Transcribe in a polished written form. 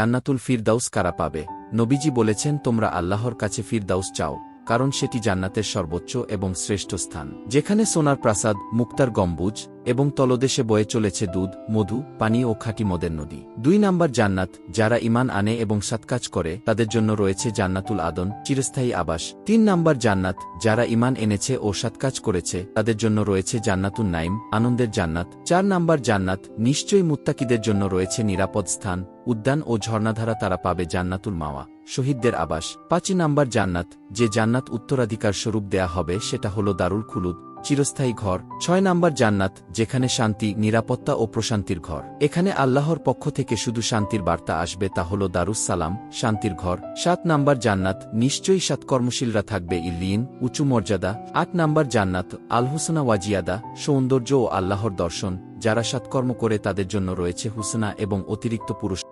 জান্নাতুল ফিরদাউস কারা পাবে? নবীজি বলেছেন, তোমরা আল্লাহর কাছে ফিরদাউস চাও, কারণ সেটি জান্নাতের সর্বোচ্চ এবং শ্রেষ্ঠ স্থান, যেখানে সোনার প্রাসাদ, মুক্তার গম্বুজ এবং তলদেশে বয়ে চলেছে দুধ, মধু, পানি ও খাঁটি মদের নদী। 2 নাম্বার জান্নাত, যারা ঈমান আনে এবং সৎকাজ করে তাদের জন্য রয়েছে জান্নাতুল আদন, চিরস্থায়ী আবাস। 3 নাম্বার জান্নাত, যারা ঈমান এনেছে ও সৎকাজ করেছে তাদের জন্য রয়েছে জান্নাতুন নাইম, আনন্দের জান্নাত। 4 নাম্বার জান্নাত, নিশ্চয়ই মুত্তাকিদের জন্য রয়েছে নিরাপদ স্থান, উদ্যান ও ঝর্ণাধারা, তারা পাবে জান্নাতুল মাওয়া, শহীদদের আবাস। 5 নাম্বার জান্নাত, যে জান্নাত উত্তরাধিকার স্বরূপ দেয়া হবে সেটা হলো দারুল খুলুদ, চিরস্থায়ী ঘর। 6 নাম্বার জান্নাত, যেখানে শান্তি, নিরাপত্তা ও প্রশান্তির ঘর, এখানে আল্লাহর পক্ষ থেকে শুধু শান্তির বার্তা আসবে, তা হলো দারুস সালাম, শান্তির ঘর। 7 নাম্বার জান্নাত, নিশ্চয়ই সৎকর্মশীলরা থাকবে ইল্লিয়িন, উঁচু মর্যাদা। 8 নাম্বার জান্নাত, আল হুসনা ওয়াজিয়াদা, সৌন্দর্য ও আল্লাহর দর্শন, যারা সৎকর্ম করে তাদের জন্য রয়েছে হুসনা এবং অতিরিক্ত পুরস্কার।